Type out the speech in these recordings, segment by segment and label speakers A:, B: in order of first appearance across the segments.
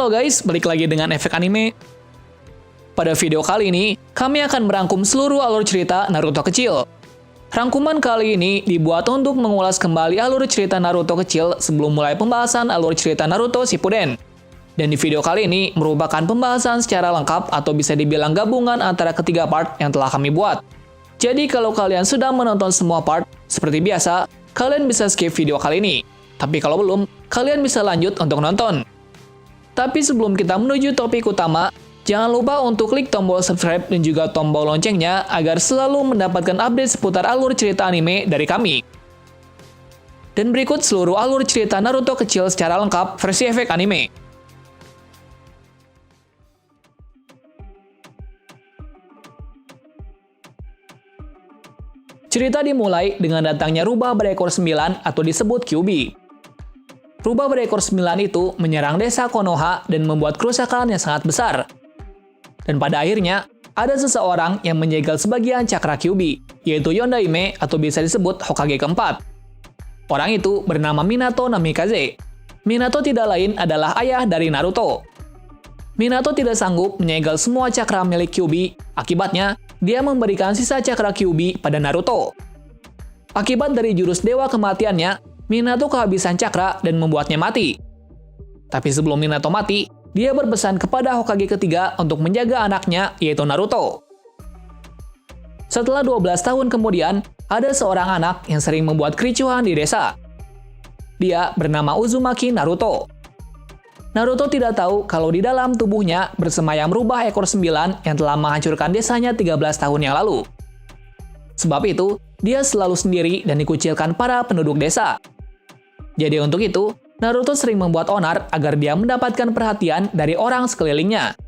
A: Halo guys, balik lagi dengan Efek Anime. Pada video kali ini, kami akan merangkum seluruh alur cerita Naruto kecil. Rangkuman kali ini dibuat untuk mengulas kembali alur cerita Naruto kecil sebelum mulai pembahasan alur cerita Naruto Shippuden. Dan di video kali ini merupakan pembahasan secara lengkap atau bisa dibilang gabungan antara ketiga part yang telah kami buat. Jadi kalau kalian sudah menonton semua part, seperti biasa, kalian bisa skip video kali ini. Tapi kalau belum, kalian bisa lanjut untuk nonton. Tapi sebelum kita menuju topik utama, jangan lupa untuk klik tombol subscribe dan juga tombol loncengnya agar selalu mendapatkan update seputar alur cerita anime dari kami. Dan berikut seluruh alur cerita Naruto kecil secara lengkap versi Efek Anime. Cerita dimulai dengan datangnya rubah berekor 9 atau disebut Kyuubi. Rubah berekor 9 itu menyerang desa Konoha dan membuat kerusakan yang sangat besar. Dan pada akhirnya, ada seseorang yang menyegel sebagian cakra Kyuubi, yaitu Yondaime atau bisa disebut Hokage keempat. Orang itu bernama Minato Namikaze. Minato tidak lain adalah ayah dari Naruto. Minato tidak sanggup menyegel semua cakra milik Kyuubi, akibatnya dia memberikan sisa cakra Kyuubi pada Naruto. Akibat dari jurus dewa kematiannya, Minato kehabisan cakra dan membuatnya mati. Tapi sebelum Minato mati, dia berpesan kepada Hokage ketiga untuk menjaga anaknya, yaitu Naruto. Setelah 12 tahun kemudian, ada seorang anak yang sering membuat kericuhan di desa. Dia bernama Uzumaki Naruto. Naruto tidak tahu kalau di dalam tubuhnya bersemayam rubah ekor 9 yang telah menghancurkan desanya 13 tahun yang lalu. Sebab itu, dia selalu sendiri dan dikucilkan para penduduk desa. Jadi untuk itu, Naruto sering membuat onar agar dia mendapatkan perhatian dari orang sekelilingnya.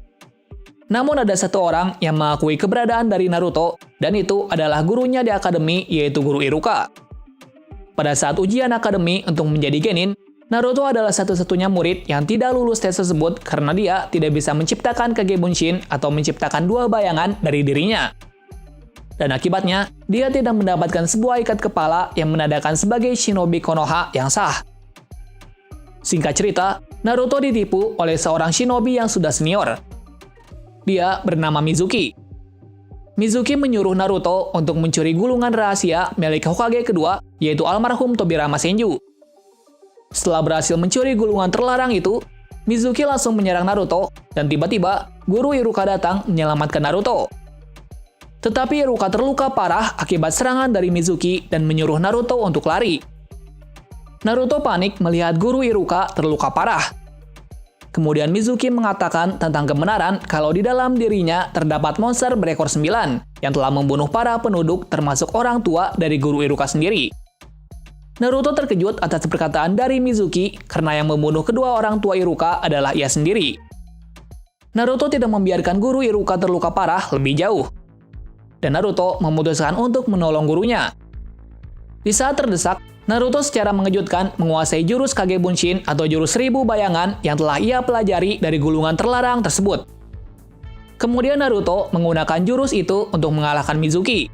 A: Namun ada satu orang yang mengakui keberadaan dari Naruto, dan itu adalah gurunya di akademi, yaitu Guru Iruka. Pada saat ujian akademi untuk menjadi genin, Naruto adalah satu-satunya murid yang tidak lulus tes tersebut karena dia tidak bisa menciptakan Kage Bunshin atau menciptakan dua bayangan dari dirinya. Dan akibatnya, dia tidak mendapatkan sebuah ikat kepala yang menandakan sebagai shinobi Konoha yang sah. Singkat cerita, Naruto ditipu oleh seorang shinobi yang sudah senior. Dia bernama Mizuki. Mizuki menyuruh Naruto untuk mencuri gulungan rahasia milik Hokage kedua, yaitu almarhum Tobirama Senju. Setelah berhasil mencuri gulungan terlarang itu, Mizuki langsung menyerang Naruto, dan tiba-tiba Guru Iruka datang menyelamatkan Naruto. Tetapi Iruka terluka parah akibat serangan dari Mizuki dan menyuruh Naruto untuk lari. Naruto panik melihat Guru Iruka terluka parah. Kemudian Mizuki mengatakan tentang kebenaran kalau di dalam dirinya terdapat monster berekor 9 yang telah membunuh para penduduk termasuk orang tua dari Guru Iruka sendiri. Naruto terkejut atas perkataan dari Mizuki karena yang membunuh kedua orang tua Iruka adalah ia sendiri. Naruto tidak membiarkan Guru Iruka terluka parah lebih jauh. Dan Naruto memutuskan untuk menolong gurunya. Di saat terdesak, Naruto secara mengejutkan menguasai jurus Kage Bunshin atau jurus 1000 bayangan yang telah ia pelajari dari gulungan terlarang tersebut. Kemudian Naruto menggunakan jurus itu untuk mengalahkan Mizuki.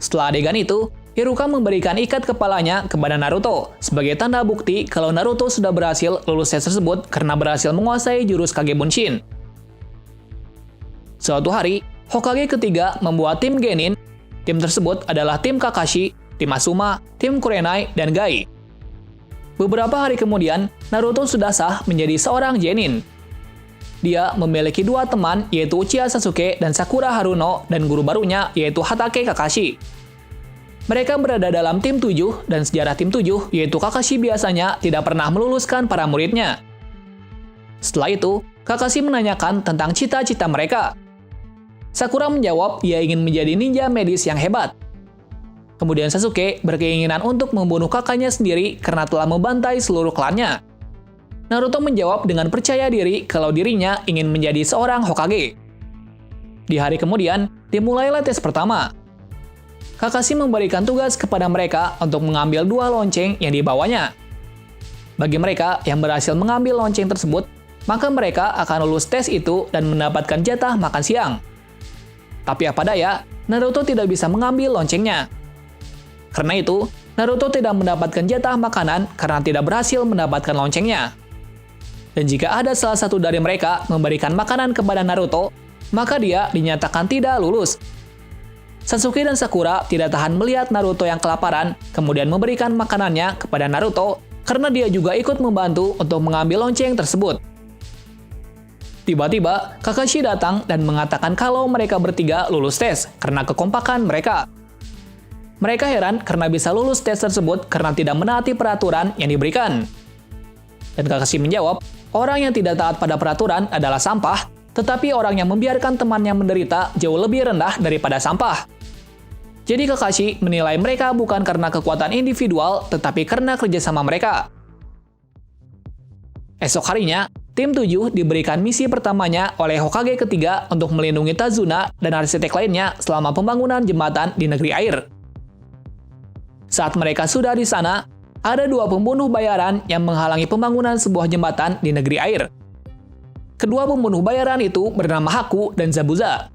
A: Setelah adegan itu, Iruka memberikan ikat kepalanya kepada Naruto sebagai tanda bukti kalau Naruto sudah berhasil lulus tes tersebut karena berhasil menguasai jurus Kage Bunshin. Suatu hari, Hokage ketiga membuat tim genin. Tim tersebut adalah tim Kakashi, tim Asuma, tim Kurenai, dan Gai. Beberapa hari kemudian, Naruto sudah sah menjadi seorang genin. Dia memiliki dua teman, yaitu Uchiha Sasuke dan Sakura Haruno, dan guru barunya, yaitu Hatake Kakashi. Mereka berada dalam tim 7, dan sejarah tim 7, yaitu Kakashi biasanya tidak pernah meluluskan para muridnya. Setelah itu, Kakashi menanyakan tentang cita-cita mereka. Sakura menjawab ia ingin menjadi ninja medis yang hebat. Kemudian Sasuke berkeinginan untuk membunuh kakaknya sendiri karena telah membantai seluruh klannya. Naruto menjawab dengan percaya diri kalau dirinya ingin menjadi seorang Hokage. Di hari kemudian, dimulailah tes pertama. Kakashi memberikan tugas kepada mereka untuk mengambil dua lonceng yang dibawanya. Bagi mereka yang berhasil mengambil lonceng tersebut, maka mereka akan lulus tes itu dan mendapatkan jatah makan siang. Tapi apa daya, Naruto tidak bisa mengambil loncengnya. Karena itu, Naruto tidak mendapatkan jatah makanan karena tidak berhasil mendapatkan loncengnya. Dan jika ada salah satu dari mereka memberikan makanan kepada Naruto, maka dia dinyatakan tidak lulus. Sasuke dan Sakura tidak tahan melihat Naruto yang kelaparan, kemudian memberikan makanannya kepada Naruto karena dia juga ikut membantu untuk mengambil lonceng tersebut. Tiba-tiba, Kakashi datang dan mengatakan kalau mereka bertiga lulus tes karena kekompakan mereka. Mereka heran karena bisa lulus tes tersebut karena tidak menaati peraturan yang diberikan. Dan Kakashi menjawab, orang yang tidak taat pada peraturan adalah sampah, tetapi orang yang membiarkan temannya menderita jauh lebih rendah daripada sampah. Jadi Kakashi menilai mereka bukan karena kekuatan individual, tetapi karena kerjasama mereka. Esok harinya, tim 7 diberikan misi pertamanya oleh Hokage ketiga untuk melindungi Tazuna dan arsitek lainnya selama pembangunan jembatan di negeri air. Saat mereka sudah di sana, ada dua pembunuh bayaran yang menghalangi pembangunan sebuah jembatan di negeri air. Kedua pembunuh bayaran itu bernama Haku dan Zabuza.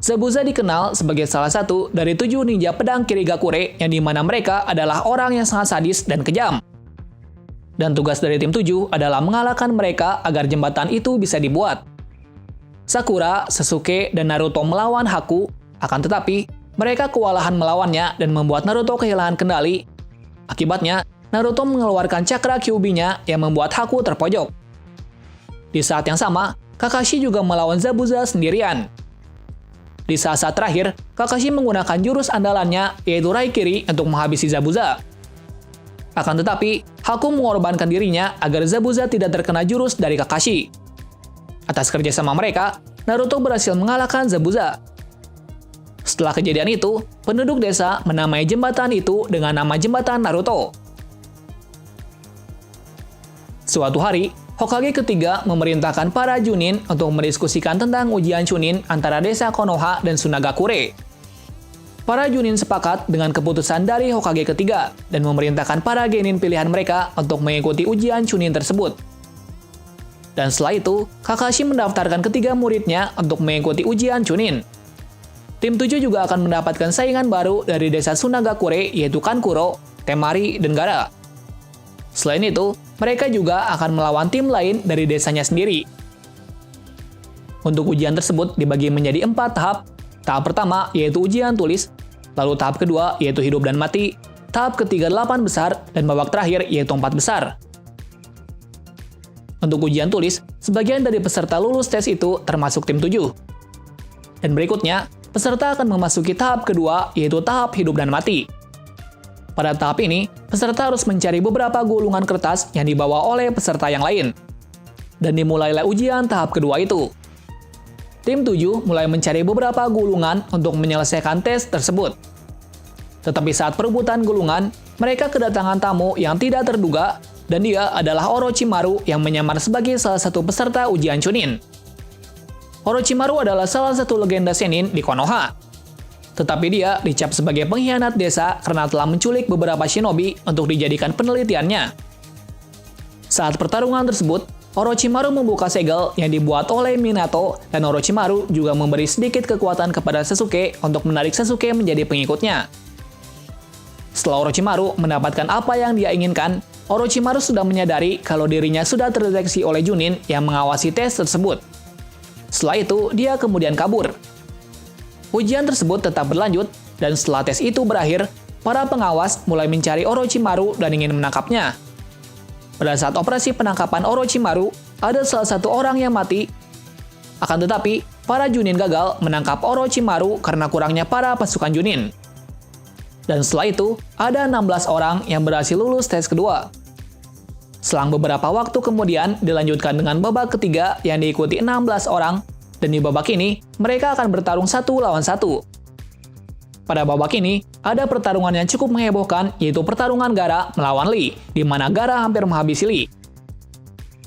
A: Zabuza dikenal sebagai salah satu dari 7 ninja pedang Kirigakure yang dimana mereka adalah orang yang sangat sadis dan kejam. Dan tugas dari tim 7 adalah mengalahkan mereka agar jembatan itu bisa dibuat. Sakura, Sasuke, dan Naruto melawan Haku, akan tetapi mereka kewalahan melawannya dan membuat Naruto kehilangan kendali. Akibatnya, Naruto mengeluarkan cakra Kyuubi-nya yang membuat Haku terpojok. Di saat yang sama, Kakashi juga melawan Zabuza sendirian. Di saat-saat terakhir, Kakashi menggunakan jurus andalannya yaitu Raikiri untuk menghabisi Zabuza. Akan tetapi, Haku mengorbankan dirinya agar Zabuza tidak terkena jurus dari Kakashi. Atas kerjasama mereka, Naruto berhasil mengalahkan Zabuza. Setelah kejadian itu, penduduk desa menamai jembatan itu dengan nama Jembatan Naruto. Suatu hari, Hokage ketiga memerintahkan para Chunin untuk mendiskusikan tentang ujian Chunin antara desa Konoha dan Sunagakure. Para Chunin sepakat dengan keputusan dari Hokage ketiga dan memerintahkan para genin pilihan mereka untuk mengikuti ujian Chunin tersebut. Dan setelah itu, Kakashi mendaftarkan ketiga muridnya untuk mengikuti ujian Chunin. Tim 7 juga akan mendapatkan saingan baru dari desa Sunagakure yaitu Kankuro, Temari, dan Gaara. Selain itu, mereka juga akan melawan tim lain dari desanya sendiri. Untuk ujian tersebut dibagi menjadi 4 tahap. Tahap pertama yaitu ujian tulis, lalu tahap kedua yaitu hidup dan mati, tahap ketiga 8 besar, dan babak terakhir yaitu 4 besar. Untuk ujian tulis, sebagian dari peserta lulus tes itu termasuk tim 7. Dan berikutnya, peserta akan memasuki tahap kedua, yaitu tahap hidup dan mati. Pada tahap ini, peserta harus mencari beberapa gulungan kertas yang dibawa oleh peserta yang lain. Dan dimulailah ujian tahap kedua itu. Tim 7 mulai mencari beberapa gulungan untuk menyelesaikan tes tersebut. Tetapi saat perebutan gulungan, mereka kedatangan tamu yang tidak terduga, dan dia adalah Orochimaru yang menyamar sebagai salah satu peserta ujian Chunin. Orochimaru adalah salah satu legenda Sennin di Konoha. Tetapi dia dicap sebagai pengkhianat desa karena telah menculik beberapa shinobi untuk dijadikan penelitiannya. Saat pertarungan tersebut, Orochimaru membuka segel yang dibuat oleh Minato, dan Orochimaru juga memberi sedikit kekuatan kepada Sasuke untuk menarik Sasuke menjadi pengikutnya. Setelah Orochimaru mendapatkan apa yang dia inginkan, Orochimaru sudah menyadari kalau dirinya sudah terdeteksi oleh Chunin yang mengawasi tes tersebut. Setelah itu, dia kemudian kabur. Ujian tersebut tetap berlanjut, dan setelah tes itu berakhir, para pengawas mulai mencari Orochimaru dan ingin menangkapnya. Pada saat operasi penangkapan Orochimaru, ada salah satu orang yang mati. Akan tetapi, para Chunin gagal menangkap Orochimaru karena kurangnya para pasukan Chunin. Dan setelah itu, ada 16 orang yang berhasil lulus tes kedua. Selang beberapa waktu kemudian, dilanjutkan dengan babak ketiga yang diikuti 16 orang, dan di babak ini, mereka akan bertarung 1 lawan 1. Pada babak ini, ada pertarungan yang cukup menghebohkan, yaitu pertarungan Gaara melawan Lee, di mana Gaara hampir menghabisi Lee.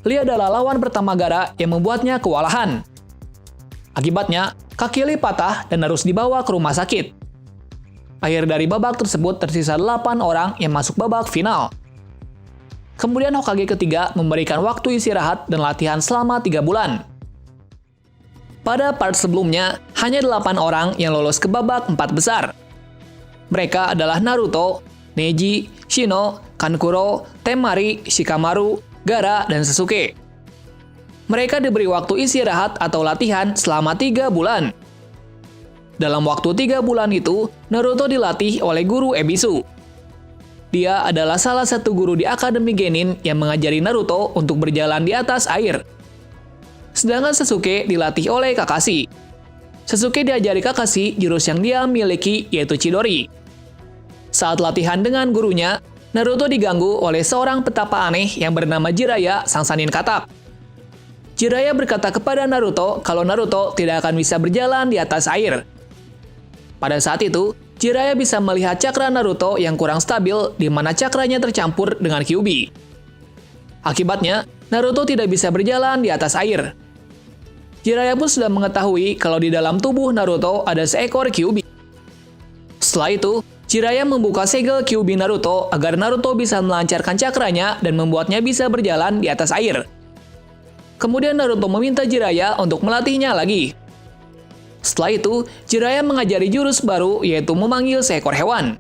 A: Lee adalah lawan pertama Gaara yang membuatnya kewalahan. Akibatnya, kaki Lee patah dan harus dibawa ke rumah sakit. Akhir dari babak tersebut tersisa 8 orang yang masuk babak final. Kemudian Hokage ketiga memberikan waktu istirahat dan latihan selama 3 bulan. Pada part sebelumnya, hanya 8 orang yang lolos ke babak 4 besar. Mereka adalah Naruto, Neji, Shino, Kankuro, Temari, Shikamaru, Gaara, dan Sasuke. mereka diberi waktu istirahat atau latihan selama 3 bulan. Dalam waktu 3 bulan itu, Naruto dilatih oleh guru Ebisu. Dia adalah salah satu guru di Akademi Genin yang mengajari Naruto untuk berjalan di atas air. Sedangkan Sasuke dilatih oleh Kakashi. Sasuke diajari Kakashi jurus yang dia miliki, yaitu Chidori. Saat latihan dengan gurunya, Naruto diganggu oleh seorang petapa aneh yang bernama Jiraiya, sang Sannin katak. Jiraiya berkata kepada Naruto kalau Naruto tidak akan bisa berjalan di atas air. Pada saat itu, Jiraiya bisa melihat cakra Naruto yang kurang stabil di mana cakranya tercampur dengan Kyuubi. Akibatnya, Naruto tidak bisa berjalan di atas air. Jiraiya pun sudah mengetahui kalau di dalam tubuh Naruto ada seekor Kyuubi. Setelah itu, Jiraiya membuka segel Kyuubi Naruto agar Naruto bisa melancarkan cakranya dan membuatnya bisa berjalan di atas air. Kemudian Naruto meminta Jiraiya untuk melatihnya lagi. Setelah itu, Jiraiya mengajari jurus baru, yaitu memanggil seekor hewan.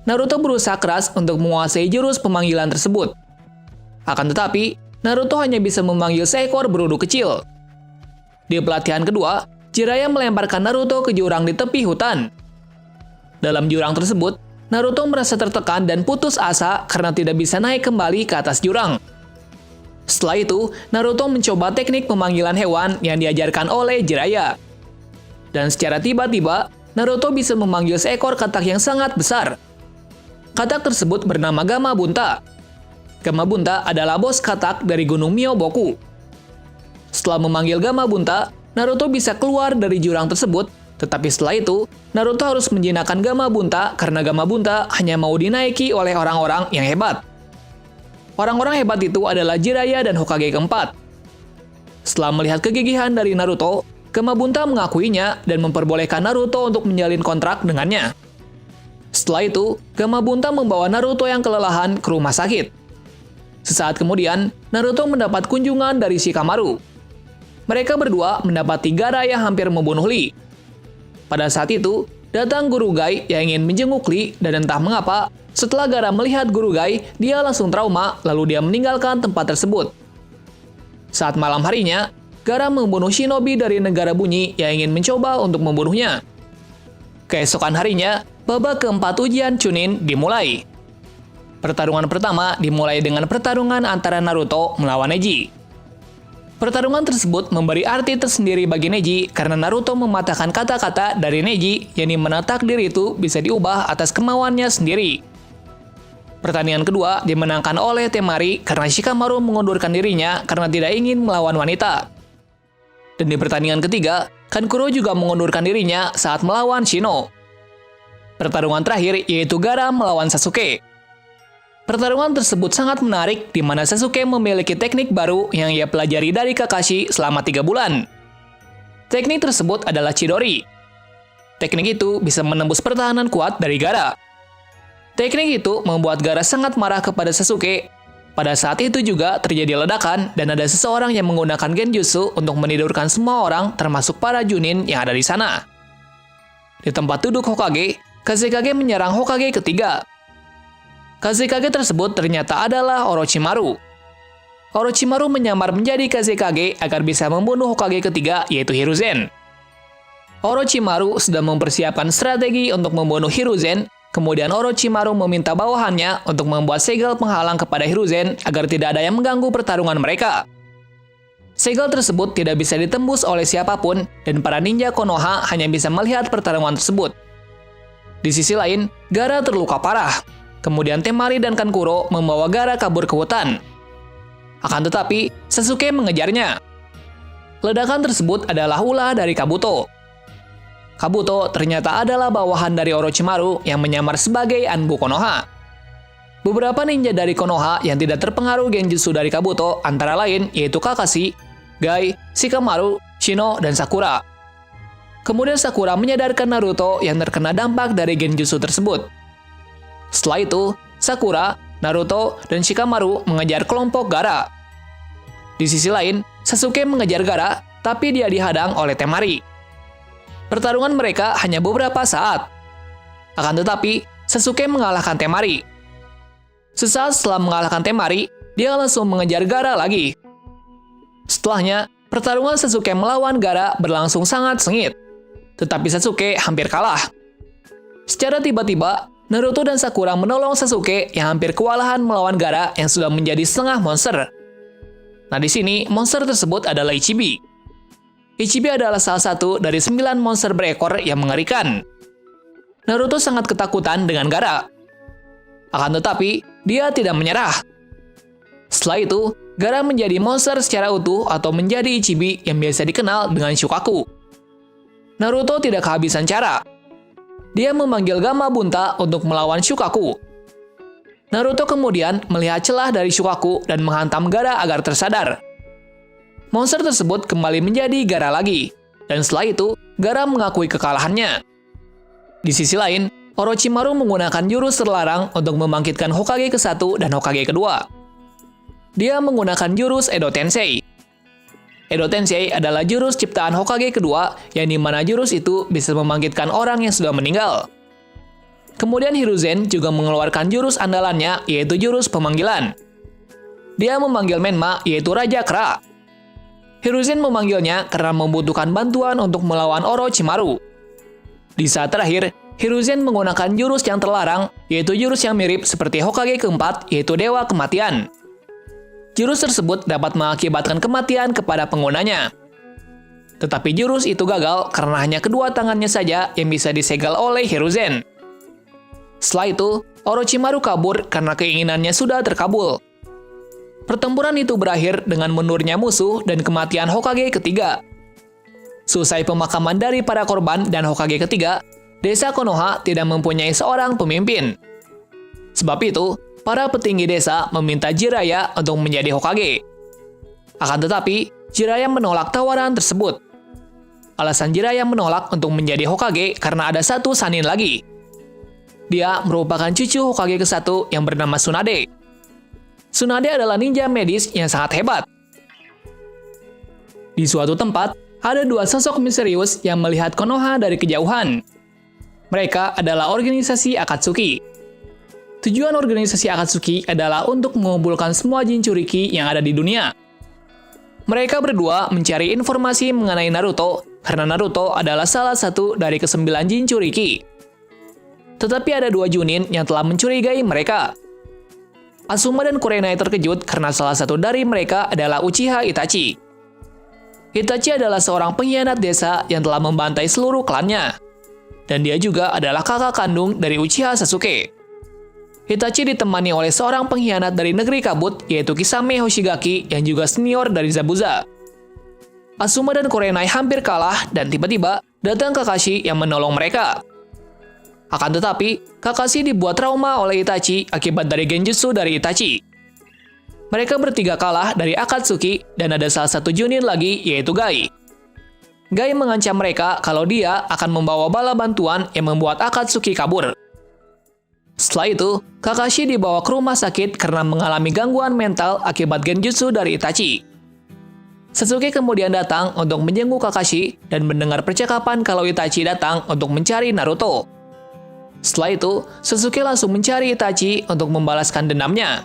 A: Naruto berusaha keras untuk menguasai jurus pemanggilan tersebut. Akan tetapi, Naruto hanya bisa memanggil seekor berudu kecil. Di pelatihan kedua, Jiraiya melemparkan Naruto ke jurang di tepi hutan. Dalam jurang tersebut, Naruto merasa tertekan dan putus asa karena tidak bisa naik kembali ke atas jurang. Setelah itu, Naruto mencoba teknik pemanggilan hewan yang diajarkan oleh Jiraiya. Dan secara tiba-tiba, Naruto bisa memanggil seekor katak yang sangat besar. Katak tersebut bernama Gamabunta. Gamabunta adalah bos katak dari Gunung Myoboku. Setelah memanggil Gamabunta, Naruto bisa keluar dari jurang tersebut, tetapi setelah itu, Naruto harus menjinakkan Gamabunta karena Gamabunta hanya mau dinaiki oleh orang-orang yang hebat. Orang-orang hebat itu adalah Jiraiya dan Hokage keempat. Setelah melihat kegigihan dari Naruto, Gamabunta mengakuinya dan memperbolehkan Naruto untuk menjalin kontrak dengannya. Setelah itu, Gamabunta membawa Naruto yang kelelahan ke rumah sakit. Sesaat kemudian, Naruto mendapat kunjungan dari Shikamaru. Mereka berdua mendapati Gaara yang hampir membunuh Lee. Pada saat itu, datang Guru Gai yang ingin menjenguk Lee dan entah mengapa, setelah Gaara melihat Guru Gai, dia langsung trauma lalu dia meninggalkan tempat tersebut. Saat malam harinya, Gaara membunuh shinobi dari negara bunyi yang ingin mencoba untuk membunuhnya. Keesokan harinya, babak keempat ujian Chunin dimulai. Pertarungan pertama dimulai dengan pertarungan antara Naruto melawan Neji. Pertarungan tersebut memberi arti tersendiri bagi Neji karena Naruto mematahkan kata-kata dari Neji yang dimana takdir itu bisa diubah atas kemauannya sendiri. Pertandingan kedua dimenangkan oleh Temari karena Shikamaru mengundurkan dirinya karena tidak ingin melawan wanita. Dan di pertandingan ketiga, Kankuro juga mengundurkan dirinya saat melawan Shino. Pertarungan terakhir yaitu Gaara melawan Sasuke. Pertarungan tersebut sangat menarik di mana Sasuke memiliki teknik baru yang ia pelajari dari Kakashi selama 3 bulan. Teknik tersebut adalah Chidori. Teknik itu bisa menembus pertahanan kuat dari Gaara. Teknik itu membuat Gaara sangat marah kepada Sasuke. Pada saat itu juga terjadi ledakan dan ada seseorang yang menggunakan genjutsu untuk menidurkan semua orang termasuk para Chunin yang ada di sana. Di tempat duduk Hokage, Kazekage menyerang Hokage ketiga. Kazekage tersebut ternyata adalah Orochimaru. Orochimaru menyamar menjadi Kazekage agar bisa membunuh Hokage ketiga yaitu Hiruzen. Orochimaru sedang mempersiapkan strategi untuk membunuh Hiruzen, kemudian Orochimaru meminta bawahannya untuk membuat segel penghalang kepada Hiruzen agar tidak ada yang mengganggu pertarungan mereka. Segel tersebut tidak bisa ditembus oleh siapapun dan para ninja Konoha hanya bisa melihat pertarungan tersebut. Di sisi lain, Gaara terluka parah. Kemudian Temari dan Kankuro membawa Gaara kabur ke hutan. Akan tetapi, Sasuke mengejarnya. Ledakan tersebut adalah ulah dari Kabuto. Kabuto ternyata adalah bawahan dari Orochimaru yang menyamar sebagai Anbu Konoha. Beberapa ninja dari Konoha yang tidak terpengaruh genjutsu dari Kabuto antara lain yaitu Kakashi, Gai, Shikamaru, Shino, dan Sakura. Kemudian Sakura menyadarkan Naruto yang terkena dampak dari genjutsu tersebut. Setelah itu, Sakura, Naruto, dan Shikamaru mengejar kelompok Gaara. Di sisi lain, Sasuke mengejar Gaara, tapi dia dihadang oleh Temari. Pertarungan mereka hanya beberapa saat. Akan tetapi, Sasuke mengalahkan Temari. Sesaat setelah mengalahkan Temari, dia langsung mengejar Gaara lagi. Setelahnya, pertarungan Sasuke melawan Gaara berlangsung sangat sengit. Tetapi Sasuke hampir kalah. Secara tiba-tiba, Naruto dan Sakura menolong Sasuke yang hampir kewalahan melawan Gaara yang sudah menjadi setengah monster. Nah, di sini monster tersebut adalah Ichibi. Ichibi adalah salah satu dari 9 monster berekor yang mengerikan. Naruto sangat ketakutan dengan Gaara. Akan tetapi, dia tidak menyerah. Setelah itu, Gaara menjadi monster secara utuh atau menjadi Ichibi yang biasa dikenal dengan Shukaku. Naruto tidak kehabisan cara. Dia memanggil Gamabunta untuk melawan Shukaku. Naruto kemudian melihat celah dari Shukaku dan menghantam Gaara agar tersadar. Monster tersebut kembali menjadi Gaara lagi, dan setelah itu, Gaara mengakui kekalahannya. Di sisi lain, Orochimaru menggunakan jurus terlarang untuk membangkitkan Hokage ke-1 dan Hokage ke-2. Dia menggunakan jurus Edo Tensei. Edo Tensei adalah jurus ciptaan Hokage kedua, yang dimana jurus itu bisa membangkitkan orang yang sudah meninggal. Kemudian Hiruzen juga mengeluarkan jurus andalannya, yaitu jurus pemanggilan. Dia memanggil Menma, yaitu Raja Kra. Hiruzen memanggilnya karena membutuhkan bantuan untuk melawan Orochimaru. Di saat terakhir, Hiruzen menggunakan jurus yang terlarang, yaitu jurus yang mirip seperti Hokage keempat, yaitu Dewa Kematian. Jurus tersebut dapat mengakibatkan kematian kepada penggunanya. Tetapi jurus itu gagal karena hanya kedua tangannya saja yang bisa disegel oleh Hiruzen. Setelah itu, Orochimaru kabur karena keinginannya sudah terkabul. Pertempuran itu berakhir dengan mundurnya musuh dan kematian Hokage ketiga. Selesai pemakaman dari para korban dan Hokage ketiga, desa Konoha tidak mempunyai seorang pemimpin. Sebab itu, para petinggi desa meminta Jiraiya untuk menjadi Hokage. Akan tetapi, Jiraiya menolak tawaran tersebut. Alasan Jiraiya menolak untuk menjadi Hokage karena ada satu Sannin lagi. Dia merupakan cucu Hokage ke-1 yang bernama Tsunade. Tsunade adalah ninja medis yang sangat hebat. Di suatu tempat, ada dua sosok misterius yang melihat Konoha dari kejauhan. Mereka adalah organisasi Akatsuki. Tujuan organisasi Akatsuki adalah untuk mengumpulkan semua Jinchuriki yang ada di dunia. Mereka berdua mencari informasi mengenai Naruto, karena Naruto adalah salah satu dari ke-9 Jinchuriki. Tetapi ada dua Chunin yang telah mencurigai mereka. Asuma dan Kurenai terkejut karena salah satu dari mereka adalah Uchiha Itachi. Itachi adalah seorang pengkhianat desa yang telah membantai seluruh klannya. Dan dia juga adalah kakak kandung dari Uchiha Sasuke. Itachi ditemani oleh seorang pengkhianat dari negeri kabut, yaitu Kisame Hoshigaki yang juga senior dari Zabuza. Asuma dan Kurenai hampir kalah dan tiba-tiba datang Kakashi yang menolong mereka. Akan tetapi, Kakashi dibuat trauma oleh Itachi akibat dari genjutsu dari Itachi. Mereka bertiga kalah dari Akatsuki dan ada salah satu Chunin lagi, yaitu Gai. Gai mengancam mereka kalau dia akan membawa bala bantuan yang membuat Akatsuki kabur. Setelah itu, Kakashi dibawa ke rumah sakit karena mengalami gangguan mental akibat genjutsu dari Itachi. Sasuke kemudian datang untuk menjenguk Kakashi dan mendengar percakapan kalau Itachi datang untuk mencari Naruto. Setelah itu, Sasuke langsung mencari Itachi untuk membalaskan dendamnya.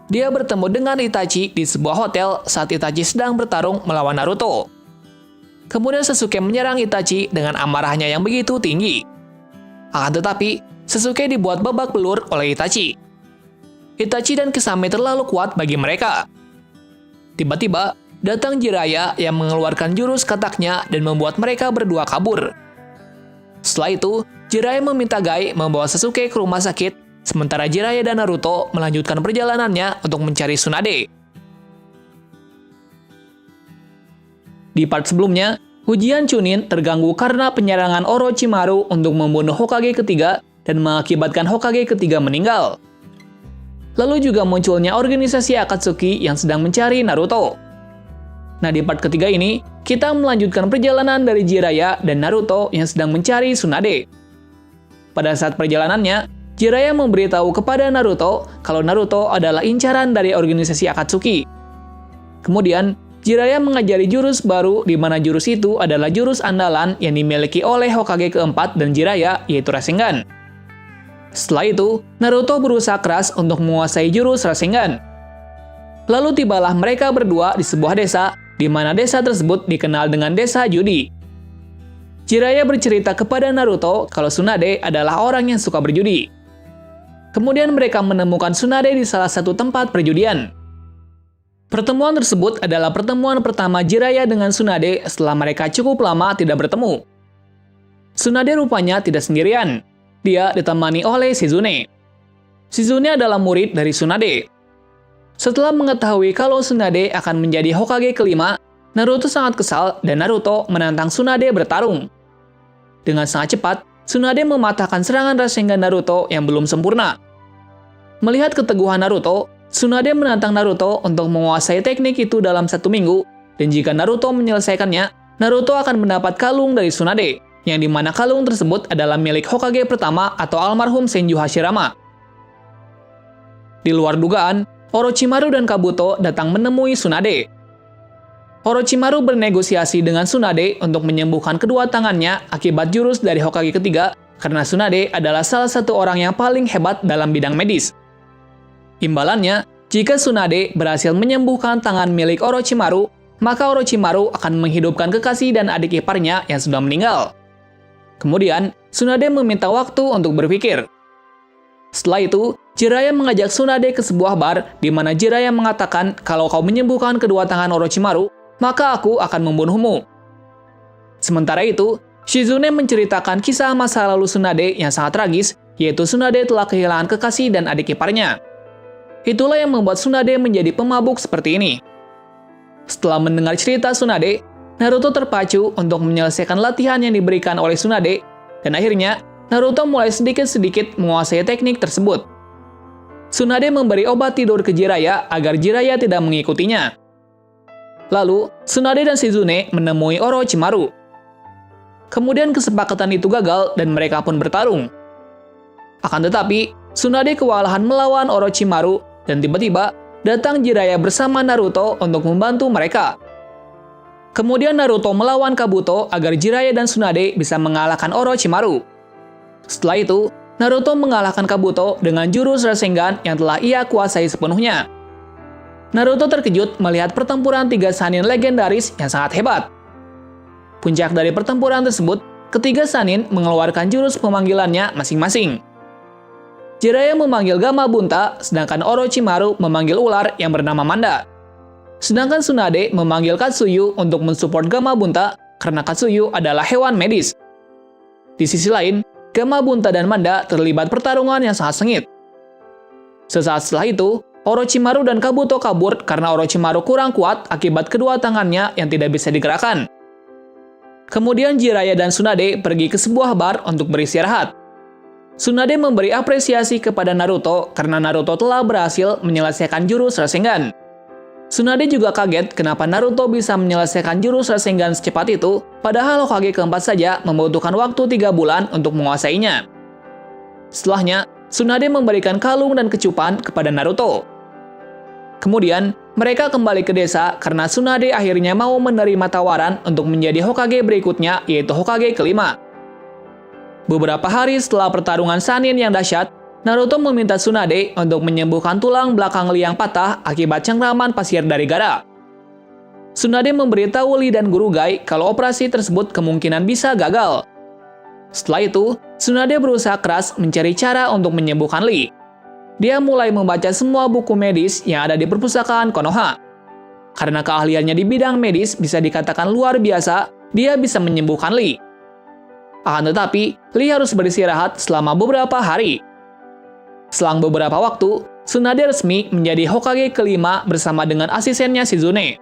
A: Dia bertemu dengan Itachi di sebuah hotel saat Itachi sedang bertarung melawan Naruto. Kemudian Sasuke menyerang Itachi dengan amarahnya yang begitu tinggi. Akan tetapi, Sasuke dibuat babak belur oleh Itachi. Itachi dan Kisame terlalu kuat bagi mereka. Tiba-tiba, datang Jiraiya yang mengeluarkan jurus kataknya dan membuat mereka berdua kabur. Setelah itu, Jiraiya meminta Gai membawa Sasuke ke rumah sakit, sementara Jiraiya dan Naruto melanjutkan perjalanannya untuk mencari Tsunade. Di part sebelumnya, ujian Chunin terganggu karena penyerangan Orochimaru untuk membunuh Hokage ketiga dan mengakibatkan Hokage ketiga meninggal. Lalu juga munculnya organisasi Akatsuki yang sedang mencari Naruto. Nah, di part ketiga ini, kita melanjutkan perjalanan dari Jiraiya dan Naruto yang sedang mencari Tsunade. Pada saat perjalanannya, Jiraiya memberitahu kepada Naruto kalau Naruto adalah incaran dari organisasi Akatsuki. Kemudian, Jiraiya mengajari jurus baru di mana jurus itu adalah jurus andalan yang dimiliki oleh Hokage keempat dan Jiraiya, yaitu Rasengan. Setelah itu, Naruto berusaha keras untuk menguasai jurus Rasengan. Lalu tibalah mereka berdua di sebuah desa, di mana desa tersebut dikenal dengan desa judi. Jiraiya bercerita kepada Naruto kalau Tsunade adalah orang yang suka berjudi. Kemudian mereka menemukan Tsunade di salah satu tempat perjudian. Pertemuan tersebut adalah pertemuan pertama Jiraiya dengan Tsunade setelah mereka cukup lama tidak bertemu. Tsunade rupanya tidak sendirian. Dia ditemani oleh Shizune. Shizune adalah murid dari Tsunade. Setelah mengetahui kalau Tsunade akan menjadi Hokage kelima, Naruto sangat kesal dan Naruto menantang Tsunade bertarung. Dengan sangat cepat, Tsunade mematahkan serangan Rasengan Naruto yang belum sempurna. Melihat keteguhan Naruto, Tsunade menantang Naruto untuk menguasai teknik itu dalam 1 minggu, dan jika Naruto menyelesaikannya, Naruto akan mendapat kalung dari Tsunade, yang dimana kalung tersebut adalah milik Hokage pertama atau almarhum Senju Hashirama. Di luar dugaan, Orochimaru dan Kabuto datang menemui Tsunade. Orochimaru bernegosiasi dengan Tsunade untuk menyembuhkan kedua tangannya akibat jurus dari Hokage ketiga, karena Tsunade adalah salah satu orang yang paling hebat dalam bidang medis. Imbalannya, jika Tsunade berhasil menyembuhkan tangan milik Orochimaru, maka Orochimaru akan menghidupkan kekasih dan adik iparnya yang sudah meninggal. Kemudian, Tsunade meminta waktu untuk berpikir. Setelah itu, Jiraiya mengajak Tsunade ke sebuah bar, di mana Jiraiya mengatakan kalau kau menyembuhkan kedua tangan Orochimaru, maka aku akan membunuhmu. Sementara itu, Shizune menceritakan kisah masa lalu Tsunade yang sangat tragis, yaitu Tsunade telah kehilangan kekasih dan adik iparnya. Itulah yang membuat Tsunade menjadi pemabuk seperti ini. Setelah mendengar cerita Tsunade, Naruto terpacu untuk menyelesaikan latihan yang diberikan oleh Tsunade, dan akhirnya Naruto mulai sedikit-sedikit menguasai teknik tersebut. Tsunade memberi obat tidur ke Jiraiya agar Jiraiya tidak mengikutinya. Lalu, Tsunade dan Shizune menemui Orochimaru. Kemudian kesepakatan itu gagal dan mereka pun bertarung. Akan tetapi, Tsunade kewalahan melawan Orochimaru dan tiba-tiba datang Jiraiya bersama Naruto untuk membantu mereka. Kemudian Naruto melawan Kabuto agar Jiraiya dan Tsunade bisa mengalahkan Orochimaru. Setelah itu, Naruto mengalahkan Kabuto dengan jurus Rasengan yang telah ia kuasai sepenuhnya. Naruto terkejut melihat pertempuran 3 Sannin legendaris yang sangat hebat. Puncak dari pertempuran tersebut, ketiga Sannin mengeluarkan jurus pemanggilannya masing-masing. Jiraiya memanggil Gamabunta, sedangkan Orochimaru memanggil ular yang bernama Manda. Sedangkan Tsunade memanggil Katsuyu untuk mensupport Gamabunta karena Katsuyu adalah hewan medis. Di sisi lain, Gamabunta dan Manda terlibat pertarungan yang sangat sengit. Sesaat setelah itu, Orochimaru dan Kabuto kabur karena Orochimaru kurang kuat akibat kedua tangannya yang tidak bisa digerakkan. Kemudian Jiraiya dan Tsunade pergi ke sebuah bar untuk beristirahat. Tsunade memberi apresiasi kepada Naruto karena Naruto telah berhasil menyelesaikan jurus Rasengan. Tsunade juga kaget kenapa Naruto bisa menyelesaikan jurus Rasengan secepat itu, padahal Hokage keempat saja membutuhkan waktu 3 bulan untuk menguasainya. Setelahnya, Tsunade memberikan kalung dan kecupan kepada Naruto. Kemudian, mereka kembali ke desa karena Tsunade akhirnya mau menerima tawaran untuk menjadi Hokage berikutnya, yaitu Hokage kelima. Beberapa hari setelah pertarungan Sannin yang dahsyat, Naruto meminta Tsunade untuk menyembuhkan tulang belakang Lee yang patah akibat cengkraman pasir dari Gaara. Tsunade memberitahu Lee dan Guru Gai kalau operasi tersebut kemungkinan bisa gagal. Setelah itu, Tsunade berusaha keras mencari cara untuk menyembuhkan Lee. Dia mulai membaca semua buku medis yang ada di perpustakaan Konoha. Karena keahliannya di bidang medis bisa dikatakan luar biasa, dia bisa menyembuhkan Lee. Akan tetapi, Lee harus beristirahat selama beberapa hari. Selang beberapa waktu, Tsunade resmi menjadi Hokage kelima bersama dengan asistennya Shizune.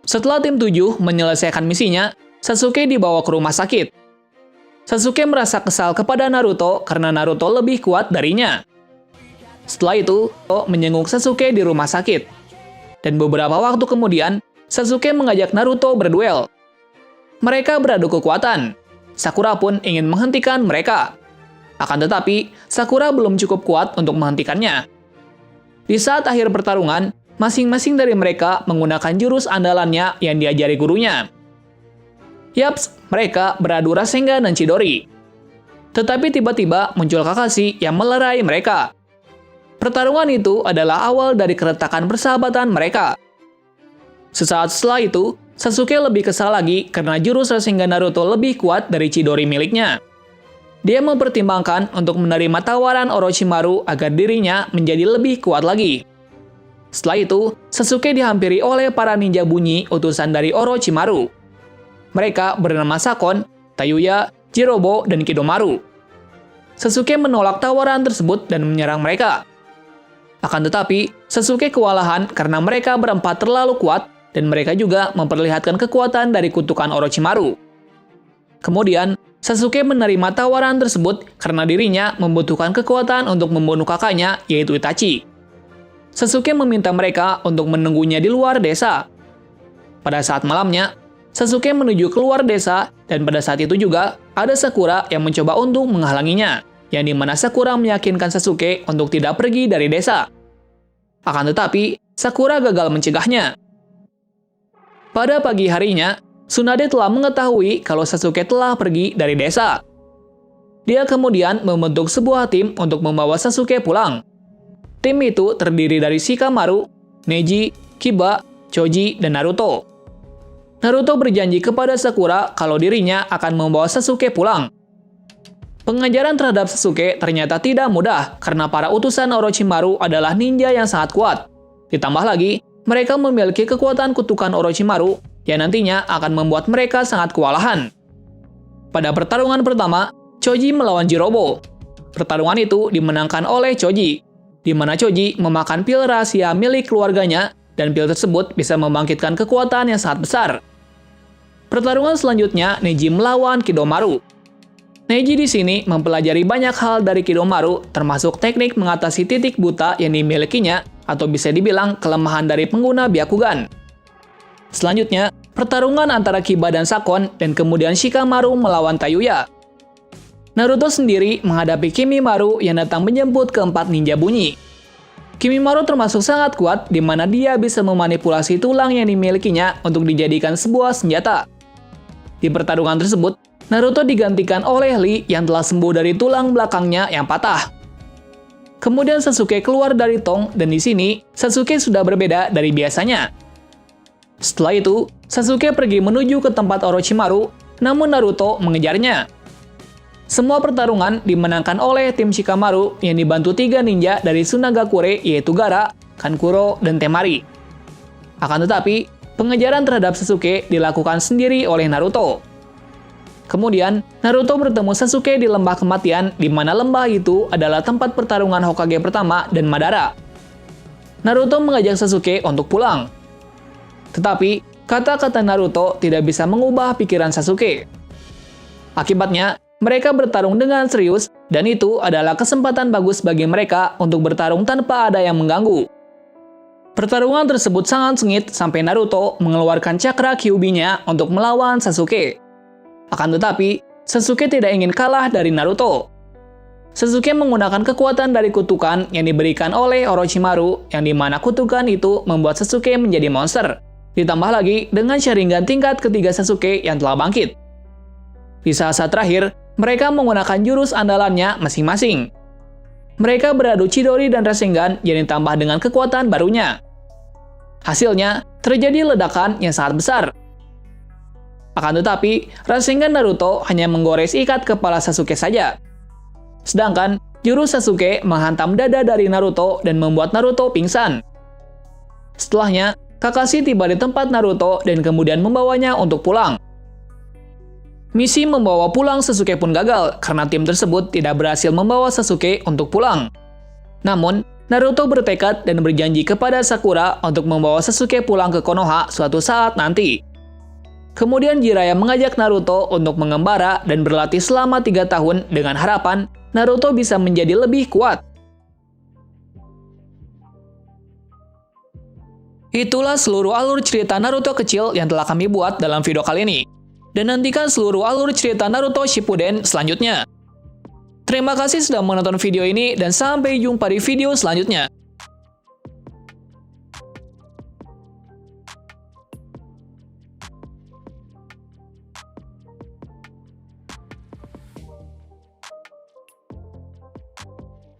A: Setelah tim 7 menyelesaikan misinya, Sasuke dibawa ke rumah sakit. Sasuke merasa kesal kepada Naruto karena Naruto lebih kuat darinya. Setelah itu, Naruto menjenguk Sasuke di rumah sakit. Dan beberapa waktu kemudian, Sasuke mengajak Naruto berduel. Mereka beradu kekuatan. Sakura pun ingin menghentikan mereka. Akan tetapi, Sakura belum cukup kuat untuk menghentikannya. Di saat akhir pertarungan, masing-masing dari mereka menggunakan jurus andalannya yang diajari gurunya. Yaps, mereka beradu Rasengan dan Chidori. Tetapi tiba-tiba muncul Kakashi yang melerai mereka. Pertarungan itu adalah awal dari keretakan persahabatan mereka. Sesaat setelah itu, Sasuke lebih kesal lagi karena jurus Rasengan Naruto lebih kuat dari Chidori miliknya. Dia mempertimbangkan untuk menerima tawaran Orochimaru agar dirinya menjadi lebih kuat lagi. Setelah itu, Sasuke dihampiri oleh para ninja bunyi utusan dari Orochimaru. Mereka bernama Sakon, Tayuya, Jirobo, dan Kidomaru. Sasuke menolak tawaran tersebut dan menyerang mereka. Akan tetapi, Sasuke kewalahan karena mereka berempat terlalu kuat dan mereka juga memperlihatkan kekuatan dari kutukan Orochimaru. Kemudian, Sasuke menerima tawaran tersebut karena dirinya membutuhkan kekuatan untuk membunuh kakaknya, yaitu Itachi. Sasuke meminta mereka untuk menunggunya di luar desa. Pada saat malamnya, Sasuke menuju keluar desa dan pada saat itu juga ada Sakura yang mencoba untuk menghalanginya, yang dimana Sakura meyakinkan Sasuke untuk tidak pergi dari desa. Akan tetapi, Sakura gagal mencegahnya. Pada pagi harinya, Tsunade telah mengetahui kalau Sasuke telah pergi dari desa. Dia kemudian membentuk sebuah tim untuk membawa Sasuke pulang. Tim itu terdiri dari Shikamaru, Neji, Kiba, Choji, dan Naruto. Naruto berjanji kepada Sakura kalau dirinya akan membawa Sasuke pulang. Pengajaran terhadap Sasuke ternyata tidak mudah karena para utusan Orochimaru adalah ninja yang sangat kuat. Ditambah lagi, mereka memiliki kekuatan kutukan Orochimaru yang nantinya akan membuat mereka sangat kewalahan. Pada pertarungan pertama, Choji melawan Jirobo. Pertarungan itu dimenangkan oleh Choji, di mana Choji memakan pil rahasia milik keluarganya dan pil tersebut bisa membangkitkan kekuatan yang sangat besar. Pertarungan selanjutnya, Neji melawan Kidomaru. Neji di sini mempelajari banyak hal dari Kidomaru, termasuk teknik mengatasi titik buta yang dimilikinya, atau bisa dibilang kelemahan dari pengguna Byakugan. Selanjutnya, pertarungan antara Kiba dan Sakon, dan kemudian Shikamaru melawan Tayuya. Naruto sendiri menghadapi Kimimaru yang datang menjemput keempat ninja bunyi. Kimimaru termasuk sangat kuat, di mana dia bisa memanipulasi tulang yang dimilikinya untuk dijadikan sebuah senjata. Di pertarungan tersebut, Naruto digantikan oleh Lee yang telah sembuh dari tulang belakangnya yang patah. Kemudian Sasuke keluar dari tong dan di sini Sasuke sudah berbeda dari biasanya. Setelah itu, Sasuke pergi menuju ke tempat Orochimaru, namun Naruto mengejarnya. Semua pertarungan dimenangkan oleh tim Shikamaru yang dibantu 3 ninja dari Tsunagakure yaitu Gaara, Kankuro, dan Temari. Akan tetapi, pengejaran terhadap Sasuke dilakukan sendiri oleh Naruto. Kemudian, Naruto bertemu Sasuke di lembah kematian, di mana lembah itu adalah tempat pertarungan Hokage pertama dan Madara. Naruto mengajak Sasuke untuk pulang. Tetapi, kata-kata Naruto tidak bisa mengubah pikiran Sasuke. Akibatnya, mereka bertarung dengan serius, dan itu adalah kesempatan bagus bagi mereka untuk bertarung tanpa ada yang mengganggu. Pertarungan tersebut sangat sengit sampai Naruto mengeluarkan cakra Kyuubi-nya untuk melawan Sasuke. Akan tetapi, Sasuke tidak ingin kalah dari Naruto. Sasuke menggunakan kekuatan dari kutukan yang diberikan oleh Orochimaru, yang dimana kutukan itu membuat Sasuke menjadi monster. Ditambah lagi dengan Sharingan tingkat ketiga Sasuke yang telah bangkit. Di saat-saat terakhir, mereka menggunakan jurus andalannya masing-masing. Mereka beradu Chidori dan Rasengan yang ditambah dengan kekuatan barunya. Hasilnya, terjadi ledakan yang sangat besar. Akan tetapi, Rasengan Naruto hanya menggores ikat kepala Sasuke saja. Sedangkan, jurus Sasuke menghantam dada dari Naruto dan membuat Naruto pingsan. Setelahnya, Kakashi tiba di tempat Naruto dan kemudian membawanya untuk pulang. Misi membawa pulang Sasuke pun gagal karena tim tersebut tidak berhasil membawa Sasuke untuk pulang. Namun, Naruto bertekad dan berjanji kepada Sakura untuk membawa Sasuke pulang ke Konoha suatu saat nanti. Kemudian Jiraiya mengajak Naruto untuk mengembara dan berlatih selama 3 tahun dengan harapan Naruto bisa menjadi lebih kuat. Itulah seluruh alur cerita Naruto kecil yang telah kami buat dalam video kali ini. Dan nantikan seluruh alur cerita Naruto Shippuden selanjutnya. Terima kasih sudah menonton video ini dan sampai jumpa di video selanjutnya.